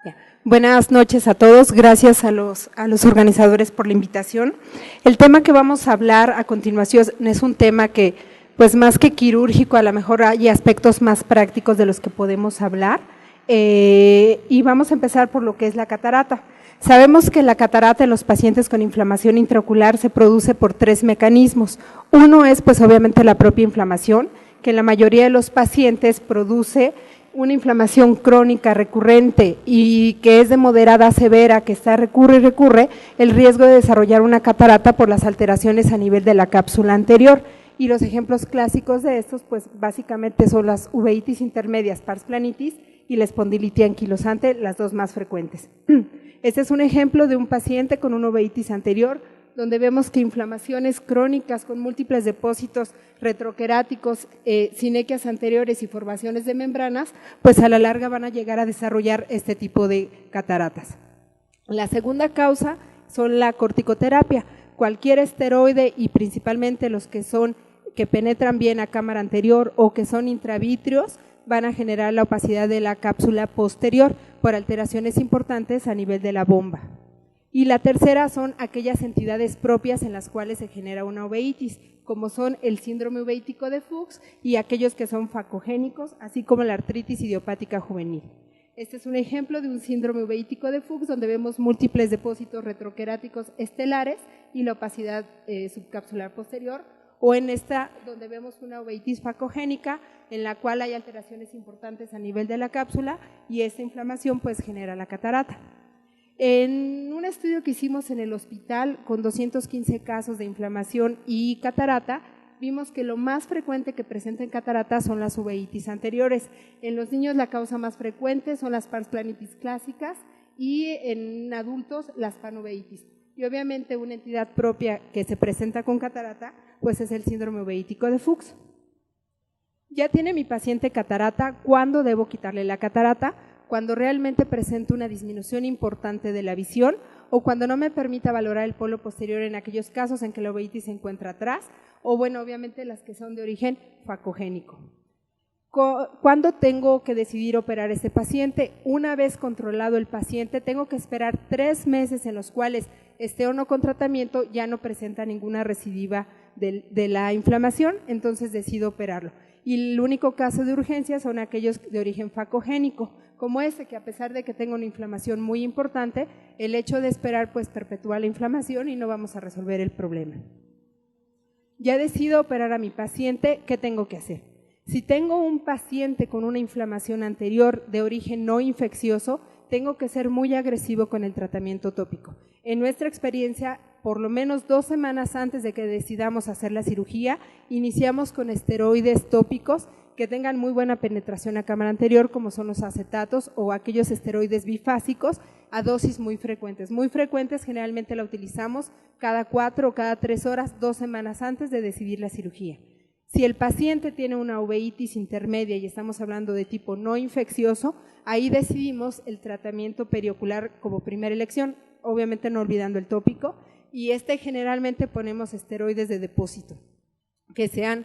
Ya. Buenas noches a todos, gracias a los organizadores por la invitación. El tema que vamos a hablar a continuación es un tema que, pues más que quirúrgico, a lo mejor hay aspectos más prácticos de los que podemos hablar, y vamos a empezar por lo que es la catarata. Sabemos que la catarata en los pacientes con inflamación intraocular se produce por 3 mecanismos. Uno es, pues obviamente, la propia inflamación, que en la mayoría de los pacientes produce una inflamación crónica recurrente y que es de moderada a severa, que está recurre y recurre, el riesgo de desarrollar una catarata por las alteraciones a nivel de la cápsula anterior. Y los ejemplos clásicos de estos, pues básicamente son las uveitis intermedias, pars planitis, y la espondilitis anquilosante, las dos más frecuentes. Este es un ejemplo de un paciente con una uveitis anterior, donde vemos que inflamaciones crónicas con múltiples depósitos retroqueráticos, sinequias anteriores y formaciones de membranas, pues a la larga van a llegar a desarrollar este tipo de cataratas. La segunda causa son la corticoterapia. Cualquier esteroide y principalmente los que penetran bien a cámara anterior o que son intravítreos, van a generar la opacidad de la cápsula posterior por alteraciones importantes a nivel de la bomba. Y la tercera son aquellas entidades propias en las cuales se genera una uveitis, como son el síndrome uveítico de Fuchs y aquellos que son facogénicos, así como la artritis idiopática juvenil. Este es un ejemplo de un síndrome uveítico de Fuchs donde vemos múltiples depósitos retroqueráticos estelares y la opacidad subcapsular posterior, o en esta donde vemos una uveitis facogénica en la cual hay alteraciones importantes a nivel de la cápsula y esta inflamación pues genera la catarata. En un estudio que hicimos en el hospital con 215 casos de inflamación y catarata, vimos que lo más frecuente que presenta en catarata son las uveitis anteriores. En los niños la causa más frecuente son las pars planitis clásicas y en adultos las panuveitis. Y obviamente una entidad propia que se presenta con catarata pues es el síndrome uveítico de Fuchs. Ya tiene mi paciente catarata, ¿cuándo debo quitarle la catarata? Cuando realmente presento una disminución importante de la visión o cuando no me permita valorar el polo posterior en aquellos casos en que la uveitis se encuentra atrás o bueno, obviamente las que son de origen facogénico. ¿Cuándo tengo que decidir operar a este paciente? Una vez controlado el paciente, tengo que esperar 3 meses en los cuales esté o no con tratamiento, ya no presenta ninguna recidiva de la inflamación, entonces decido operarlo. Y el único caso de urgencia son aquellos de origen facogénico, como este, que a pesar de que tengo una inflamación muy importante, el hecho de esperar pues perpetúa la inflamación y no vamos a resolver el problema. Ya decido operar a mi paciente, ¿qué tengo que hacer? Si tengo un paciente con una inflamación anterior de origen no infeccioso, tengo que ser muy agresivo con el tratamiento tópico. En nuestra experiencia, por lo menos 2 semanas antes de que decidamos hacer la cirugía, iniciamos con esteroides tópicos que tengan muy buena penetración a cámara anterior, como son los acetatos o aquellos esteroides bifásicos a dosis muy frecuentes. Muy frecuentes, generalmente la utilizamos cada 4 o cada 3 horas, 2 semanas antes de decidir la cirugía. Si el paciente tiene una uveitis intermedia y estamos hablando de tipo no infeccioso, ahí decidimos el tratamiento periocular como primera elección, obviamente no olvidando el tópico, y generalmente ponemos esteroides de depósito, que sean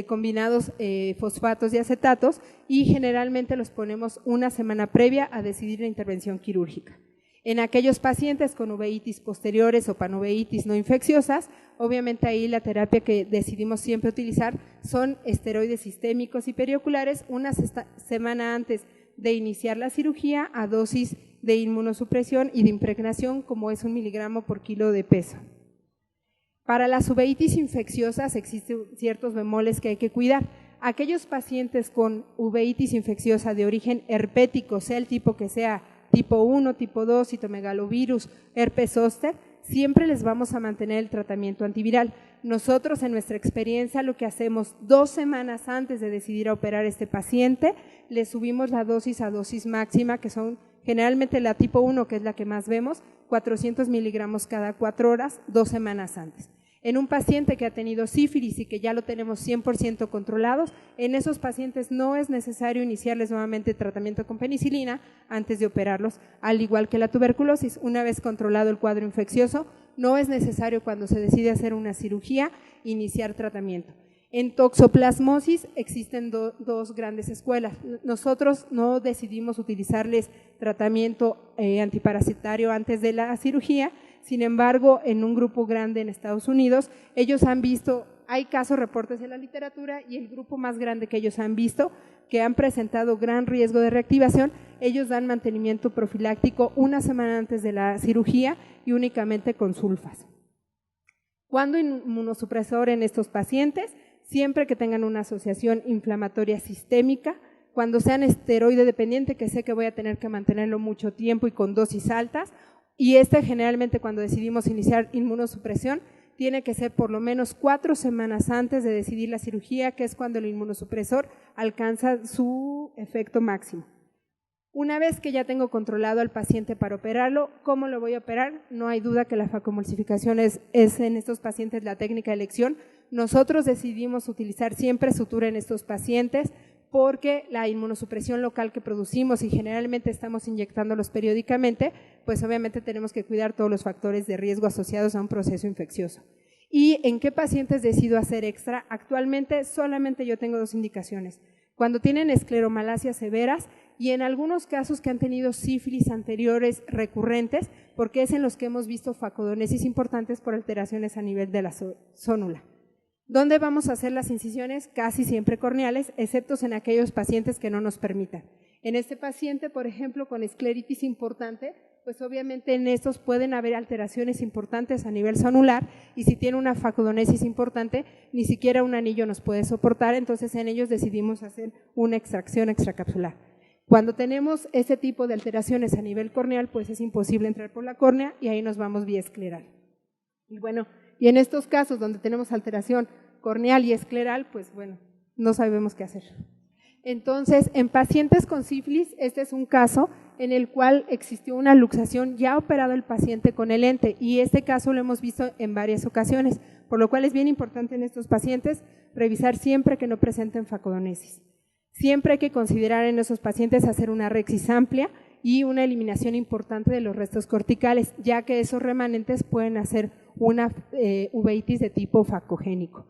combinados fosfatos y acetatos, y generalmente los ponemos una semana previa a decidir la intervención quirúrgica. En aquellos pacientes con uveitis posteriores o panuveitis no infecciosas, obviamente ahí la terapia que decidimos siempre utilizar son esteroides sistémicos y perioculares una semana antes de iniciar la cirugía a dosis de inmunosupresión y de impregnación como es 1 miligramo por kilo de peso. Para las uveitis infecciosas existen ciertos bemoles que hay que cuidar. Aquellos pacientes con uveitis infecciosa de origen herpético, sea el tipo que sea, tipo 1, tipo 2, citomegalovirus, herpes zóster, siempre les vamos a mantener el tratamiento antiviral. Nosotros en nuestra experiencia lo que hacemos 2 semanas antes de decidir a operar a este paciente, le subimos la dosis a dosis máxima, que son generalmente la tipo 1, que es la que más vemos, 400 miligramos cada 4 horas, 2 semanas antes. En un paciente que ha tenido sífilis y que ya lo tenemos 100% controlados, en esos pacientes no es necesario iniciarles nuevamente tratamiento con penicilina antes de operarlos, al igual que la tuberculosis. Una vez controlado el cuadro infeccioso, no es necesario cuando se decide hacer una cirugía iniciar tratamiento. En toxoplasmosis existen dos grandes escuelas. Nosotros no decidimos utilizarles tratamiento antiparasitario antes de la cirugía, sin embargo, en un grupo grande en Estados Unidos, ellos han visto, hay casos, reportes en la literatura, y el grupo más grande que ellos han visto, que han presentado gran riesgo de reactivación, ellos dan mantenimiento profiláctico una semana antes de la cirugía y únicamente con sulfas. ¿Cuándo inmunosupresor en estos pacientes? Siempre que tengan una asociación inflamatoria sistémica, cuando sean esteroide dependiente, que sé que voy a tener que mantenerlo mucho tiempo y con dosis altas, y generalmente cuando decidimos iniciar inmunosupresión, tiene que ser por lo menos 4 semanas antes de decidir la cirugía, que es cuando el inmunosupresor alcanza su efecto máximo. Una vez que ya tengo controlado al paciente para operarlo, ¿cómo lo voy a operar? No hay duda que la facomulsificación es en estos pacientes la técnica de elección. Nosotros decidimos utilizar siempre sutura en estos pacientes porque la inmunosupresión local que producimos y generalmente estamos inyectándolos periódicamente, pues obviamente tenemos que cuidar todos los factores de riesgo asociados a un proceso infeccioso. ¿Y en qué pacientes decido hacer extra? Actualmente solamente yo tengo 2 indicaciones. Cuando tienen escleromalacias severas y en algunos casos que han tenido sífilis anteriores recurrentes, porque es en los que hemos visto facodonesis importantes por alteraciones a nivel de la zónula. ¿Dónde vamos a hacer las incisiones? Casi siempre corneales, excepto en aquellos pacientes que no nos permitan. En este paciente, por ejemplo, con escleritis importante, pues obviamente en estos pueden haber alteraciones importantes a nivel zonular y si tiene una facodonesis importante, ni siquiera un anillo nos puede soportar, entonces en ellos decidimos hacer una extracción extracapsular. Cuando tenemos ese tipo de alteraciones a nivel corneal, pues es imposible entrar por la córnea y ahí nos vamos vía escleral. Y bueno, y en estos casos donde tenemos alteración corneal y escleral, pues bueno, no sabemos qué hacer. Entonces, en pacientes con sífilis, este es un caso en el cual existió una luxación, ya ha operado el paciente con el lente y este caso lo hemos visto en varias ocasiones, por lo cual es bien importante en estos pacientes revisar siempre que no presenten facodonesis. Siempre hay que considerar en esos pacientes hacer una rexis amplia y una eliminación importante de los restos corticales, ya que esos remanentes pueden hacer una uveitis de tipo facogénico.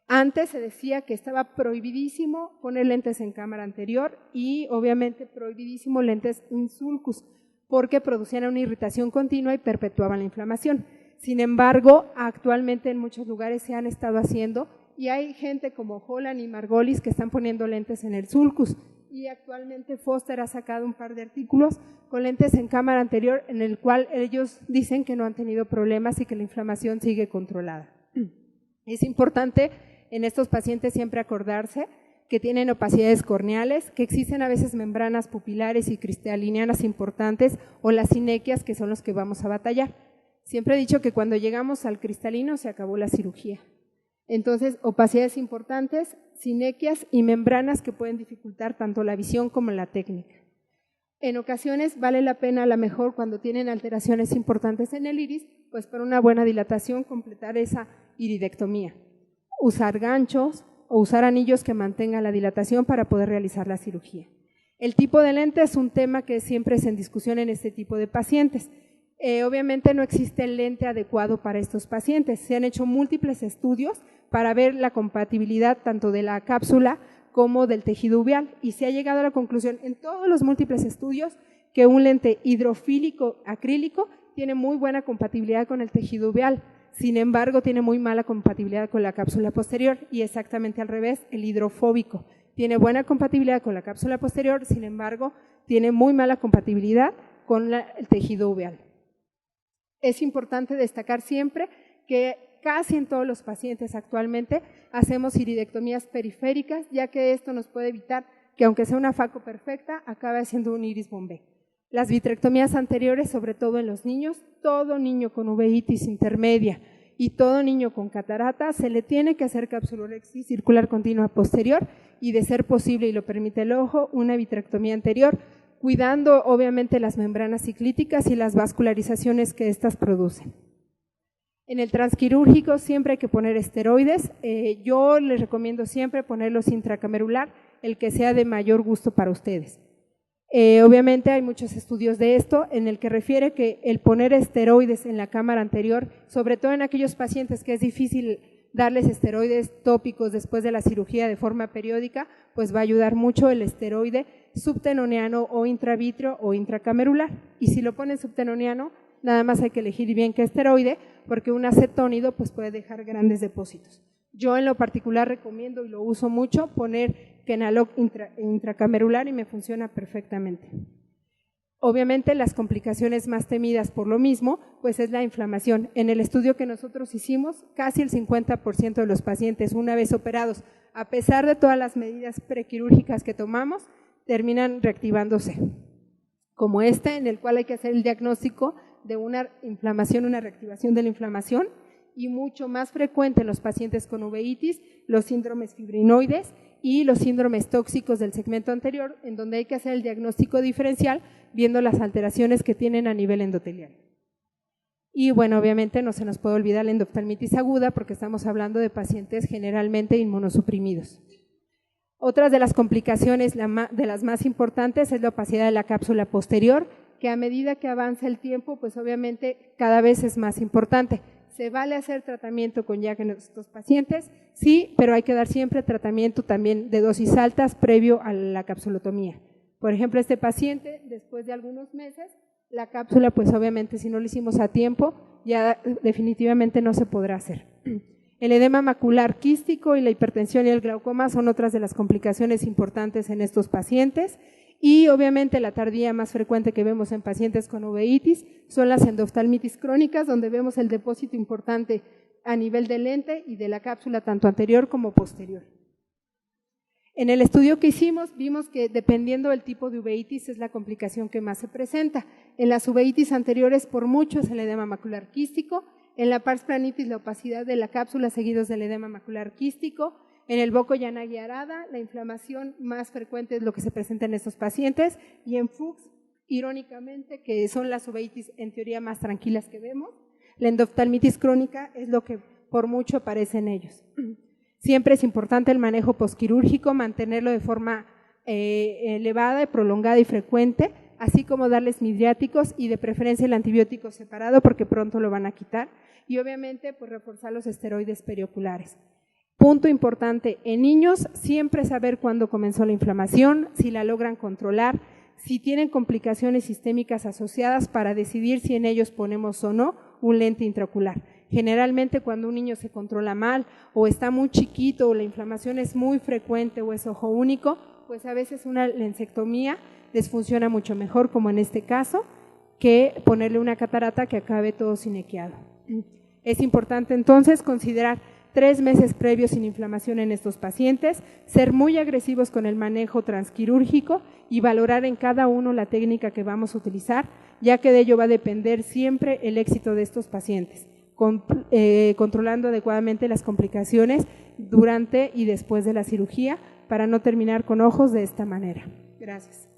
Antes se decía que estaba prohibidísimo poner lentes en cámara anterior y obviamente prohibidísimo lentes in sulcus porque producían una irritación continua y perpetuaban la inflamación. Sin embargo, actualmente en muchos lugares se han estado haciendo y hay gente como Holland y Margolis que están poniendo lentes en el sulcus y actualmente Foster ha sacado un par de artículos con lentes en cámara anterior en el cual ellos dicen que no han tenido problemas y que la inflamación sigue controlada. Es importante en estos pacientes siempre acordarse que tienen opacidades corneales, que existen a veces membranas pupilares y cristalinianas importantes o las sinequias que son los que vamos a batallar. Siempre he dicho que cuando llegamos al cristalino se acabó la cirugía. Entonces, opacidades importantes, sinequias y membranas que pueden dificultar tanto la visión como la técnica. En ocasiones vale la pena a lo mejor cuando tienen alteraciones importantes en el iris, pues para una buena dilatación completar esa iridectomía. Usar ganchos o usar anillos que mantengan la dilatación para poder realizar la cirugía. El tipo de lente es un tema que siempre es en discusión en este tipo de pacientes. Obviamente no existe el lente adecuado para estos pacientes. Se han hecho múltiples estudios para ver la compatibilidad tanto de la cápsula como del tejido uveal y se ha llegado a la conclusión en todos los múltiples estudios que un lente hidrofílico acrílico tiene muy buena compatibilidad con el tejido uveal. Sin embargo, tiene muy mala compatibilidad con la cápsula posterior y exactamente al revés, el hidrofóbico. Tiene buena compatibilidad con la cápsula posterior, sin embargo, tiene muy mala compatibilidad con el tejido uveal. Es importante destacar siempre que casi en todos los pacientes actualmente hacemos iridectomías periféricas, ya que esto nos puede evitar que aunque sea una faco perfecta, acabe siendo un iris bombé. Las vitrectomías anteriores, sobre todo en los niños, todo niño con uveitis intermedia y todo niño con catarata se le tiene que hacer capsulorexis circular continua posterior y de ser posible y lo permite el ojo, una vitrectomía anterior, cuidando obviamente las membranas ciclíticas y las vascularizaciones que éstas producen. En el transquirúrgico siempre hay que poner esteroides, yo les recomiendo siempre ponerlos intracamerular, el que sea de mayor gusto para ustedes. Obviamente hay muchos estudios de esto en el que refiere que el poner esteroides en la cámara anterior, sobre todo en aquellos pacientes que es difícil darles esteroides tópicos después de la cirugía de forma periódica, pues va a ayudar mucho el esteroide subtenoniano o intravítrea o intracamerular. Y si lo ponen subtenoniano, nada más hay que elegir bien qué esteroide, porque un acetónido pues puede dejar grandes depósitos. Yo en lo particular recomiendo y lo uso mucho poner Kenalog intracamerular y me funciona perfectamente. Obviamente las complicaciones más temidas por lo mismo, pues es la inflamación. En el estudio que nosotros hicimos, casi el 50% de los pacientes una vez operados, a pesar de todas las medidas prequirúrgicas que tomamos, terminan reactivándose. Como este, en el cual hay que hacer el diagnóstico de una inflamación, una reactivación de la inflamación, y mucho más frecuente en los pacientes con uveitis, los síndromes fibrinoides y los síndromes tóxicos del segmento anterior, en donde hay que hacer el diagnóstico diferencial viendo las alteraciones que tienen a nivel endotelial. Y bueno, obviamente no se nos puede olvidar la endoftalmitis aguda porque estamos hablando de pacientes generalmente inmunosuprimidos. Otras de las complicaciones, de las más importantes, es la opacidad de la cápsula posterior, que a medida que avanza el tiempo, pues obviamente cada vez es más importante. ¿Se vale hacer tratamiento con YAG en estos pacientes? Sí, pero hay que dar siempre tratamiento también de dosis altas previo a la capsulotomía. Por ejemplo, este paciente, después de algunos meses, la cápsula, pues obviamente si no lo hicimos a tiempo, ya definitivamente no se podrá hacer. El edema macular quístico y la hipertensión y el glaucoma son otras de las complicaciones importantes en estos pacientes. Y obviamente la tardía más frecuente que vemos en pacientes con uveitis son las endoftalmitis crónicas, donde vemos el depósito importante a nivel del lente y de la cápsula tanto anterior como posterior. En el estudio que hicimos vimos que dependiendo del tipo de uveitis es la complicación que más se presenta. En las uveitis anteriores por mucho es el edema macular quístico, en la pars planitis la opacidad de la cápsula seguidos del edema macular quístico. En el Boko-Yanagi-Arada, la inflamación más frecuente es lo que se presenta en estos pacientes, y en Fuchs, irónicamente, que son las uveitis en teoría más tranquilas que vemos, la endoftalmitis crónica es lo que por mucho aparece en ellos. Siempre es importante el manejo posquirúrgico, mantenerlo de forma elevada, prolongada y frecuente, así como darles midriáticos y de preferencia el antibiótico separado porque pronto lo van a quitar, y obviamente pues reforzar los esteroides perioculares. Punto importante, en niños siempre saber cuándo comenzó la inflamación, si la logran controlar, si tienen complicaciones sistémicas asociadas para decidir si en ellos ponemos o no un lente intraocular. Generalmente cuando un niño se controla mal o está muy chiquito o la inflamación es muy frecuente o es ojo único, pues a veces una lensectomía les funciona mucho mejor, como en este caso, que ponerle una catarata que acabe todo sinequiado. Es importante entonces considerar 3 meses previos sin inflamación en estos pacientes, ser muy agresivos con el manejo transquirúrgico y valorar en cada uno la técnica que vamos a utilizar, ya que de ello va a depender siempre el éxito de estos pacientes, controlando adecuadamente las complicaciones durante y después de la cirugía para no terminar con ojos de esta manera. Gracias.